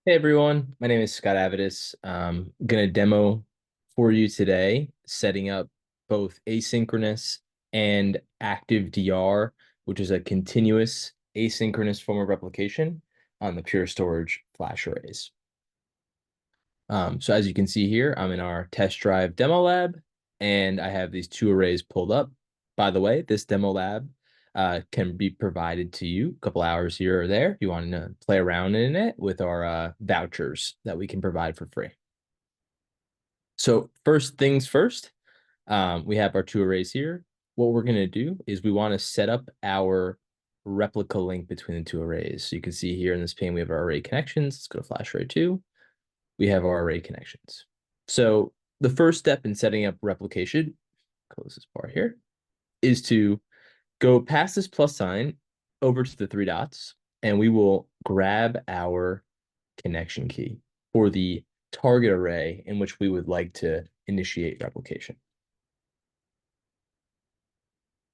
Hey everyone, my name is Scott Avidis. I'm going to demo for you today setting up both asynchronous and ActiveDR, which is a continuous asynchronous form of replication on the Pure Storage flash arrays. So as you can see here, I'm in our test drive demo lab, and I have these two arrays pulled up. By the way, this demo lab can be provided to you a couple hours here or there if you want to play around in it with our vouchers that we can provide for free. So first things first, we have our two arrays here. What we're going to do is we want to set up our replica link between the two arrays. So you can see here in this pane, we have our array connections. Let's go to FlashArray 2. We have our array connections. So the first step in setting up replication, close this part here, is to go past this plus sign over to the three dots, and we will grab our connection key for the target array in which we would like to initiate replication.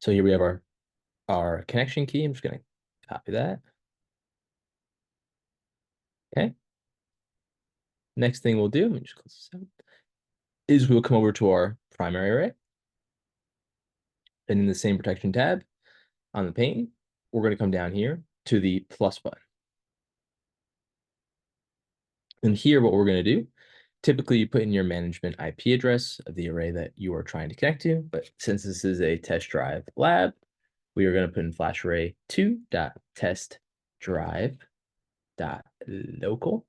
So here we have our connection key. I'm just going to copy that. Okay. Next thing we'll do, let me just close this out, is we'll come over to our primary array. And in the same protection tab on the pane, we're going to come down here to the plus button. And here, what we're going to do, typically you put in your management IP address of the array that you are trying to connect to. But since this is a test drive lab, we are going to put in FlashArray 2.testDrive.local.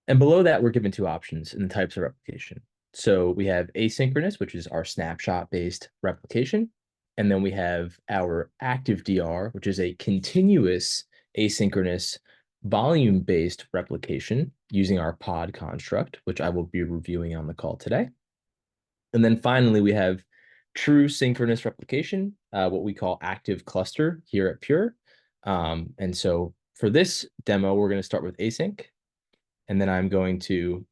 And below that, we're given two options in the types of replication. So we have asynchronous, which is our snapshot-based replication. And then we have our ActiveDR, which is a continuous asynchronous volume-based replication using our pod construct, which I will be reviewing on the call today. And then finally, we have true synchronous replication, what we call active cluster here at Pure. And so for this demo, we're going to start with async. And then I'm going to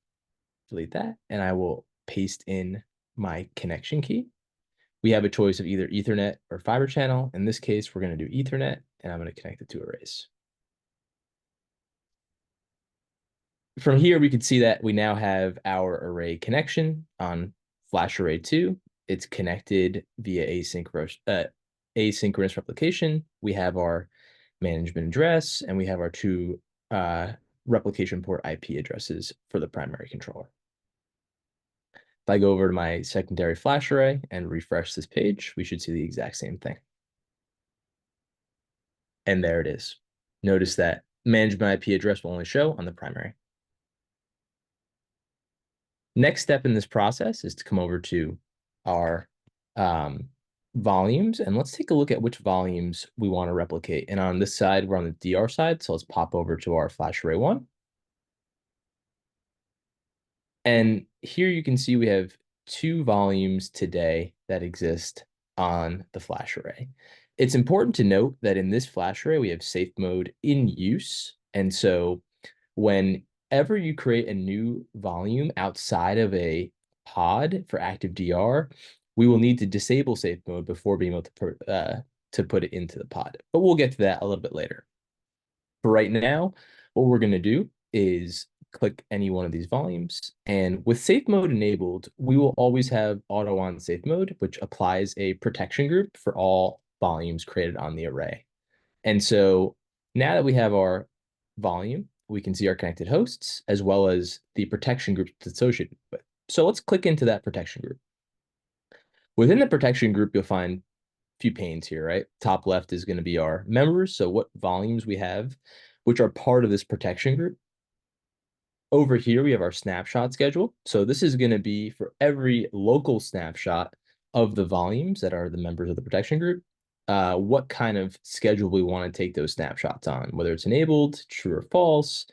delete that, and I will paste in my connection key. We have a choice of either Ethernet or fiber channel. In this case, we're going to do Ethernet, and I'm going to connect the two arrays. From here, we can see that we now have our array connection on FlashArray 2. It's connected via asynchronous replication. We have our management address, and we have our two replication port IP addresses for the primary controller. If I go over to my secondary flash array and refresh this page, we should see the exact same thing. And there it is. Notice that management IP address will only show on the primary. Next step in this process is to come over to our volumes, and let's take a look at which volumes we want to replicate. And on this side, we're on the DR side, so let's pop over to our FlashArray 1. And here you can see we have two volumes today that exist on the flash array. It's important to note that in this flash array, we have safe mode in use. And so whenever you create a new volume outside of a pod for ActiveDR, we will need to disable safe mode before being able to put it into the pod. But we'll get to that a little bit later. For right now, what we're going to do is click any one of these volumes. And with safe mode enabled, we will always have auto on safe mode, which applies a protection group for all volumes created on the array. And so now that we have our volume, we can see our connected hosts as well as the protection groups it's associated with. So let's click into that protection group. Within the protection group, you'll find a few panes here, right? Top left is going to be our members. So what volumes we have, which are part of this protection group. Over here, we have our snapshot schedule. So this is going to be for every local snapshot of the volumes that are the members of the protection group, what kind of schedule we want to take those snapshots on, whether it's enabled, true or false,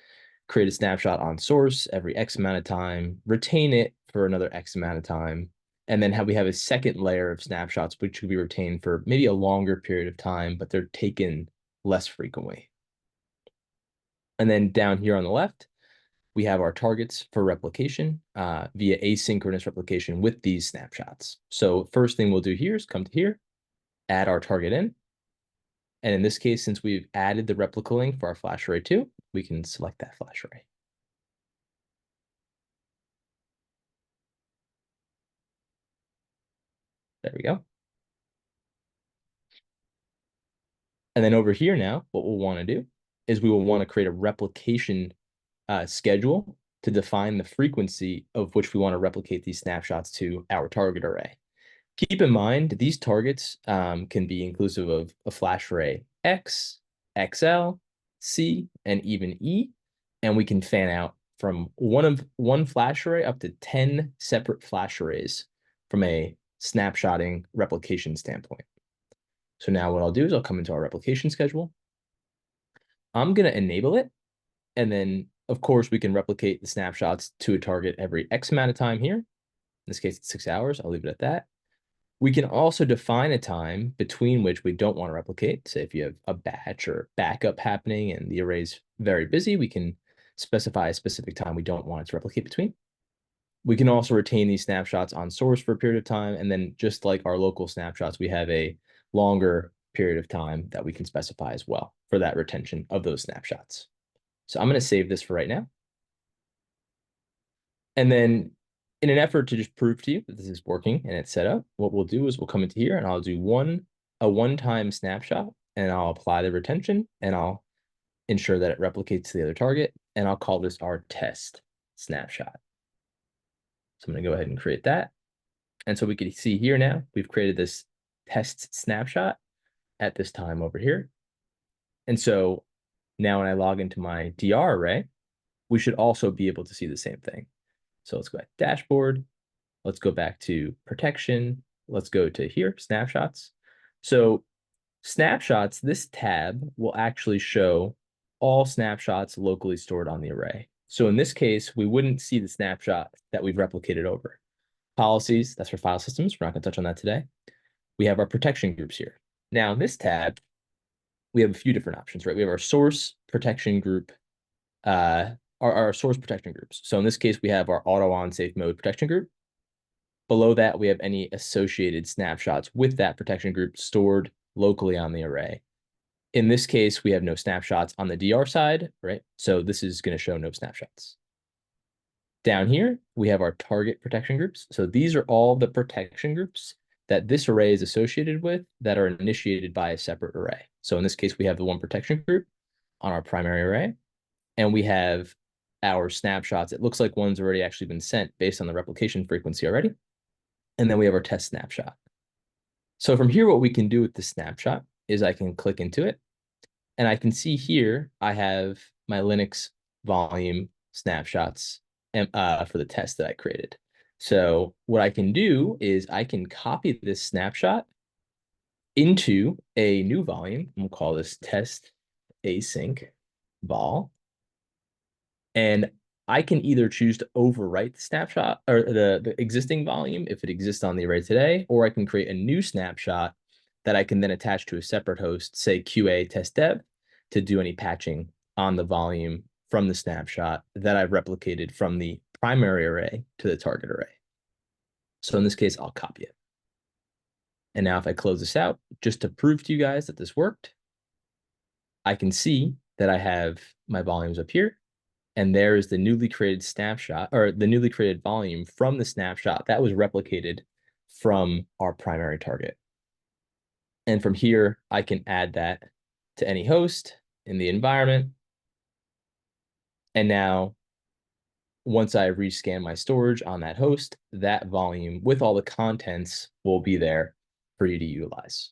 create a snapshot on source every X amount of time, retain it for another X amount of time, and then we have a second layer of snapshots, which could be retained for maybe a longer period of time, but they're taken less frequently. And then down here on the left, we have our targets for replication via asynchronous replication with these snapshots. So first thing we'll do here is come to here, add our target in. And in this case, since we've added the replica link for our FlashArray 2, we can select that flash array. There we go. And then over here now, what we'll want to do is we will want to create a replication schedule to define the frequency of which we want to replicate these snapshots to our target array. Keep in mind, these targets can be inclusive of a flash array X, XL, C, and even E. And we can fan out from one flash array up to 10 separate flash arrays from a snapshotting replication standpoint. So now what I'll do is I'll come into our replication schedule. I'm going to enable it. And then, of course, we can replicate the snapshots to a target every X amount of time here. In this case, it's 6 hours. I'll leave it at that. We can also define a time between which we don't want to replicate. Say if you have a batch or backup happening and the array is very busy, we can specify a specific time we don't want it to replicate between. We can also retain these snapshots on source for a period of time. And then just like our local snapshots, we have a longer period of time that we can specify as well for that retention of those snapshots. So I'm going to save this for right now. And then in an effort to just prove to you that this is working and it's set up, what we'll do is we'll come into here and I'll do a one-time snapshot and I'll apply the retention and I'll ensure that it replicates to the other target. And I'll call this our test snapshot. So I'm going to go ahead and create that. And so we can see here now, we've created this test snapshot at this time over here. And so now when I log into my DR array, we should also be able to see the same thing. So let's go back to dashboard. Let's go back to protection. Let's go to here, snapshots. So snapshots, this tab will actually show all snapshots locally stored on the array. So in this case, we wouldn't see the snapshot that we've replicated over. Policies, that's for file systems. We're not going to touch on that today. We have our protection groups here. Now in this tab, we have a few different options, right? We have our source protection group, our source protection groups. So in this case, we have our auto on safe mode protection group. Below that, we have any associated snapshots with that protection group stored locally on the array. In this case, we have no snapshots on the DR side, right? So this is going to show no snapshots. Down here, we have our target protection groups. So these are all the protection groups that this array is associated with that are initiated by a separate array. So in this case, we have the one protection group on our primary array, and we have our snapshots. It looks like one's already actually been sent based on the replication frequency already. And then we have our test snapshot. So from here, what we can do with the snapshot is I can click into it, and I can see here I have my Linux volume snapshots for the test that I created. So what I can do is I can copy this snapshot into a new volume. We'll call this test async vol. And I can either choose to overwrite the snapshot or the existing volume if it exists on the array today, or I can create a new snapshot that I can then attach to a separate host, say QA test dev, to do any patching on the volume from the snapshot that I've replicated from the primary array to the target array. So in this case, I'll copy it. And now if I close this out, just to prove to you guys that this worked, I can see that I have my volumes up here. And there is the newly created snapshot, or the newly created volume from the snapshot that was replicated from our primary target. And from here, I can add that to any host in the environment. And now, once I rescan my storage on that host, that volume with all the contents will be there for you to utilize.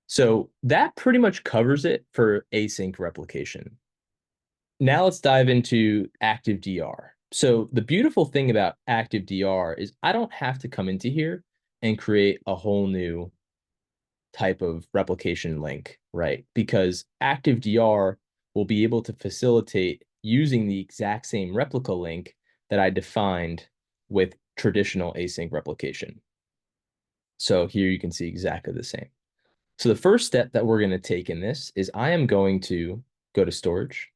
So that pretty much covers it for async replication. Now let's dive into ActiveDR. So the beautiful thing about ActiveDR is I don't have to come into here and create a whole new type of replication link, right? Because ActiveDR will be able to facilitate using the exact same replica link that I defined with traditional async replication. So here you can see exactly the same. So the first step that we're going to take in this is I am going to go to storage,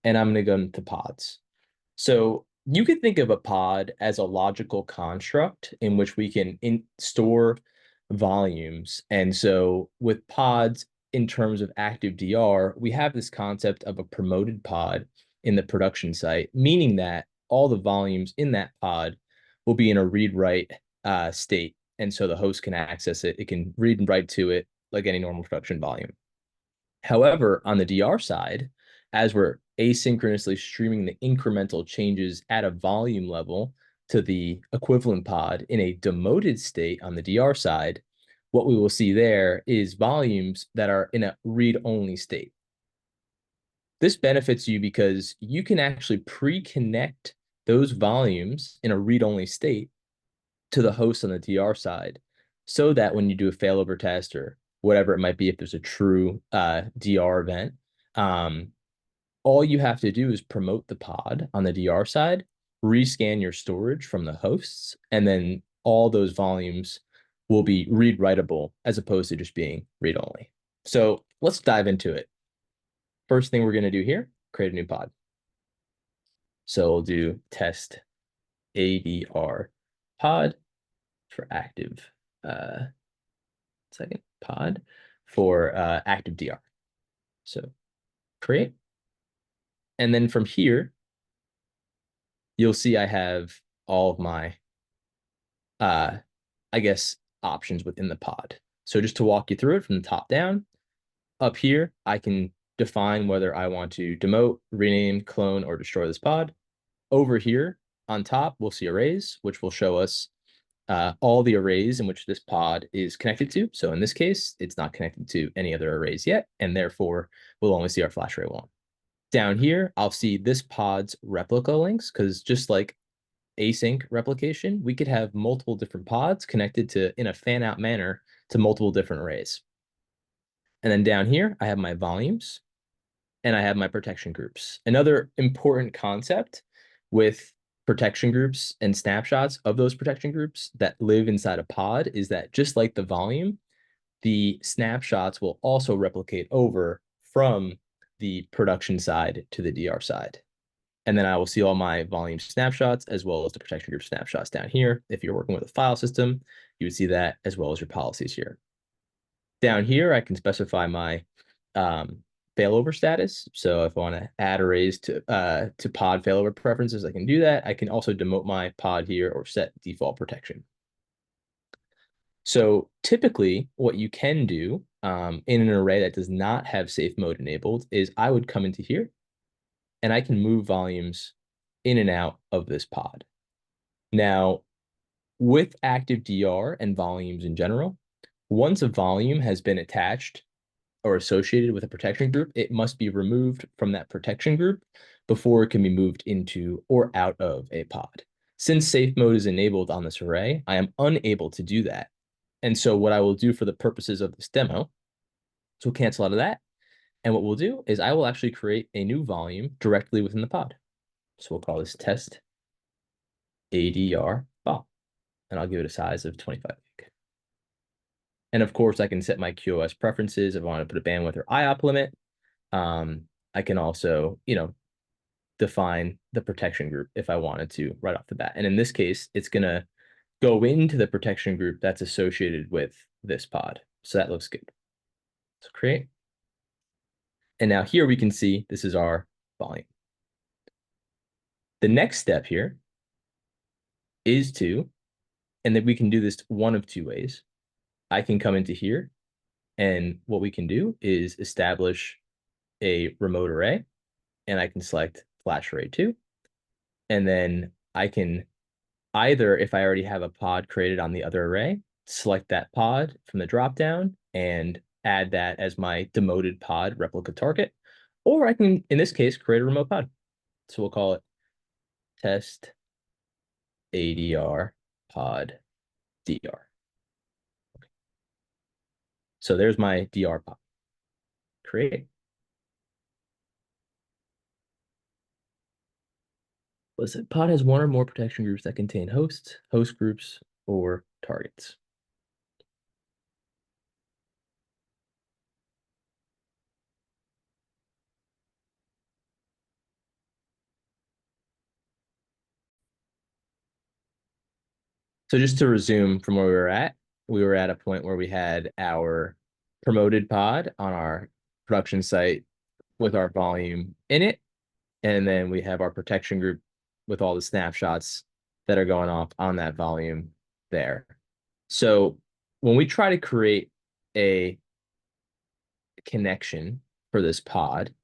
and I'm going to go into pods. So you could think of a pod as a logical construct in which we can store volumes. And so with pods, in terms of ActiveDR, we have this concept of a promoted pod in the production site, meaning that all the volumes in that pod will be in a read-write state. And so the host can access it. It can read and write to it like any normal production volume. However, on the DR side, as we're asynchronously streaming the incremental changes at a volume level to the equivalent pod in a demoted state on the DR side, what we will see there is volumes that are in a read-only state. This benefits you because you can actually pre-connect those volumes in a read-only state to the host on the DR side so that when you do a failover test or whatever it might be, if there's a true DR event, all you have to do is promote the pod on the DR side, rescan your storage from the hosts, and then all those volumes will be read-writable as opposed to just being read-only. So let's dive into it. First thing we're going to do here, create a new pod. So we'll do test ADR pod for active, pod for ActiveDR. So create. And then from here, you'll see I have all of my, options within the pod. So just to walk you through it from the top down, up here, I can define whether I want to demote, rename, clone, or destroy this pod. Over here on top, we'll see arrays, which will show us all the arrays in which this pod is connected to. So in this case, it's not connected to any other arrays yet, and therefore we'll only see our FlashArray 1. Down here, I'll see this pod's replica links, because just like async replication, we could have multiple different pods connected to in a fan-out manner to multiple different arrays. And then down here, I have my volumes and I have my protection groups. Another important concept with protection groups and snapshots of those protection groups that live inside a pod is that just like the volume, the snapshots will also replicate over from the production side to the DR side. And then I will see all my volume snapshots as well as the protection group snapshots down here. If you're working with a file system, you would see that as well as your policies here. Down here, I can specify my failover status. So if I want to add arrays to pod failover preferences, I can do that. I can also demote my pod here or set default protection. So typically, what you can do in an array that does not have safe mode enabled is I would come into here and I can move volumes in and out of this pod. Now, with ActiveDR and volumes in general, once a volume has been attached or associated with a protection group, it must be removed from that protection group before it can be moved into or out of a pod. Since safe mode is enabled on this array, I am unable to do that. And so what I will do for the purposes of this demo, so we'll cancel out of that. And what we'll do is I will actually create a new volume directly within the pod. So we'll call this test ADR file, and I'll give it a size of 25 gig. And of course, I can set my QoS preferences if I want to put a bandwidth or IOP limit. I can also, define the protection group if I wanted to right off the bat. And in this case, it's going to go into the protection group that's associated with this pod. So that looks good. So create. And now here we can see this is our volume. The next step here is and then we can do this one of two ways. I can come into here, and what we can do is establish a remote array, and I can select FlashArray 2. And then I can either, if I already have a pod created on the other array, select that pod from the dropdown and add that as my demoted pod replica target, or I can, in this case, create a remote pod. So we'll call it test ADR pod DR. Okay. So there's my DR pod. Create. Listen, pod has one or more protection groups that contain hosts, host groups, or targets. So just to resume from where we were at a point where we had our promoted pod on our production site with our volume in it. And then we have our protection group with all the snapshots that are going off on that volume there. So when we try to create a connection for this pod,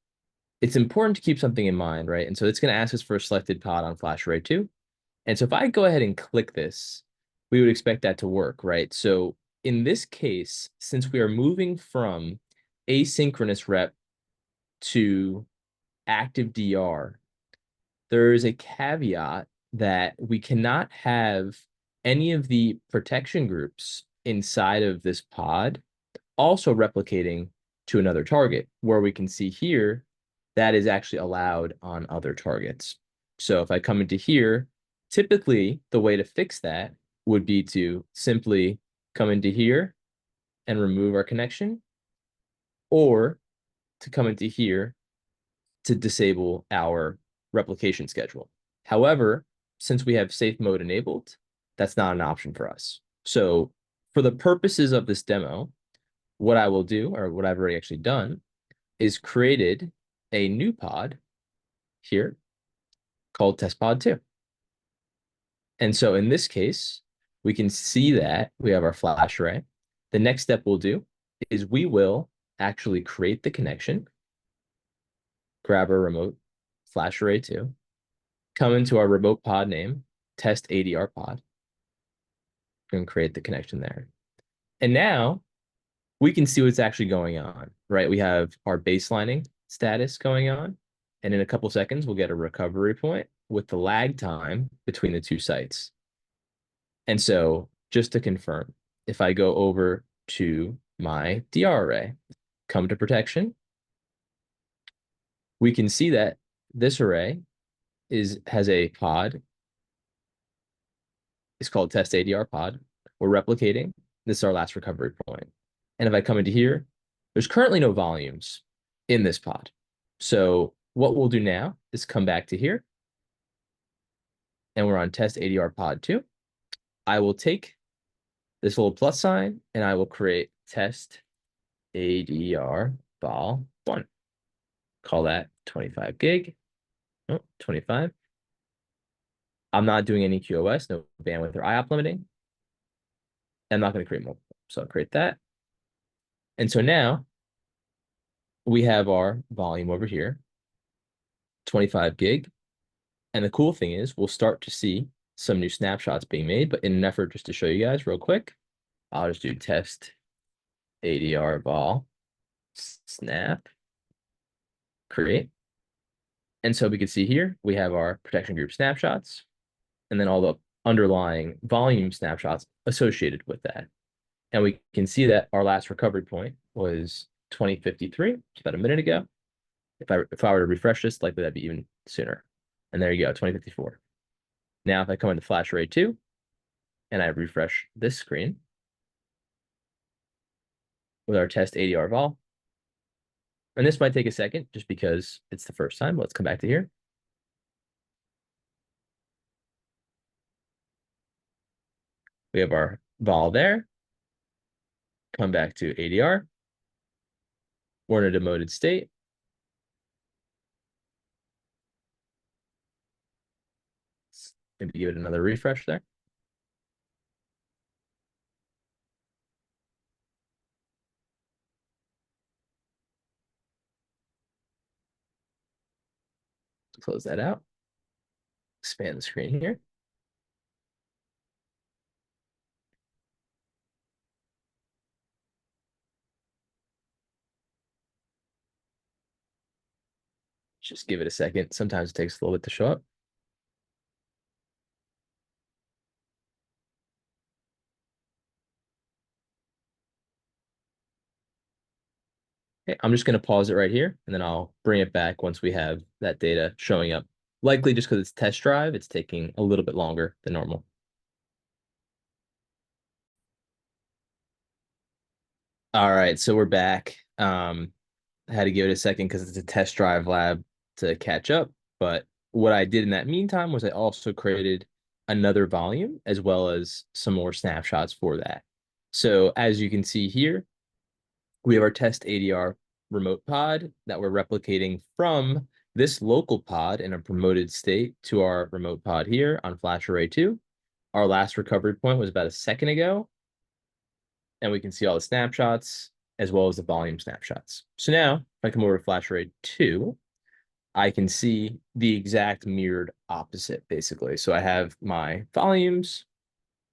it's important to keep something in mind, right? And so it's going to ask us for a selected pod on FlashArray 2. And so if I go ahead and click this, we would expect that to work, right? So in this case, since we are moving from asynchronous rep to ActiveDR, there is a caveat that we cannot have any of the protection groups inside of this pod also replicating to another target, where we can see here that is actually allowed on other targets. So if I come into here, typically the way to fix that would be to simply come into here and remove our connection, or to come into here to disable our replication schedule. However, since we have safe mode enabled, that's not an option for us. So for the purposes of this demo, what I will do, or what I've already actually done, is created a new pod here called test pod 2. And so in this case, we can see that we have our FlashArray. The next step we'll do is we will actually create the connection, grab our remote FlashArray 2, come into our remote pod name, test ADR pod, and create the connection there. And now we can see what's actually going on, right? We have our baselining status going on, and in a couple seconds, we'll get a recovery point with the lag time between the two sites. And so just to confirm, if I go over to my DR array, come to protection, we can see that this array has a pod. It's called test ADR pod. We're replicating. This is our last recovery point. And if I come into here, there's currently no volumes in this pod. So what we'll do now is come back to here, and we're on test ADR pod 2. I will take this little plus sign and I will create test ADR vol 1. Call that 25 gig. Oh, 25. I'm not doing any QoS, no bandwidth or IOP limiting. I'm not going to create multiple. So I'll create that. And so now we have our volume over here, 25 gig. And the cool thing is we'll start to see some new snapshots being made, but in an effort just to show you guys real quick, I'll just do test ADR vol snap create. And so we can see here, we have our protection group snapshots, and then all the underlying volume snapshots associated with that. And we can see that our last recovery point was 2053, about a minute ago. If I were to refresh this, likely that'd be even sooner. And there you go, 2054. Now, if I come into FlashArray 2 and I refresh this screen with our test ADR vol, and this might take a second just because it's the first time. Let's come back to here. We have our vol there. Come back to ADR. We're in a demoted state. Maybe give it another refresh there. Close that out. Expand the screen here. Just give it a second. Sometimes it takes a little bit to show up. Okay, I'm just going to pause it right here, and then I'll bring it back once we have that data showing up. Likely just because it's test drive, it's taking a little bit longer than normal. All right, so we're back. I had to give it a second because it's a test drive lab to catch up. But what I did in that meantime was I also created another volume as well as some more snapshots for that. So as you can see here, We have our test ADR remote pod that we're replicating from this local pod in a promoted state to our remote pod here on FlashArray 2. Our last recovery point was about a second ago, and we can see all the snapshots as well as the volume snapshots. So now, if I come over to FlashArray 2, I can see the exact mirrored opposite, basically. So I have my volumes,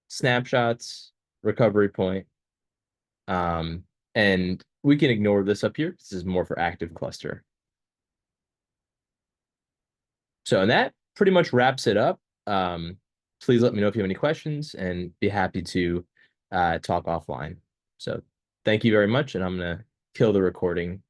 snapshots, recovery point, and we can ignore this up here. This is more for active cluster. So, and that pretty much wraps it up. Please let me know if you have any questions and be happy to talk offline. So thank you very much, and I'm going to kill the recording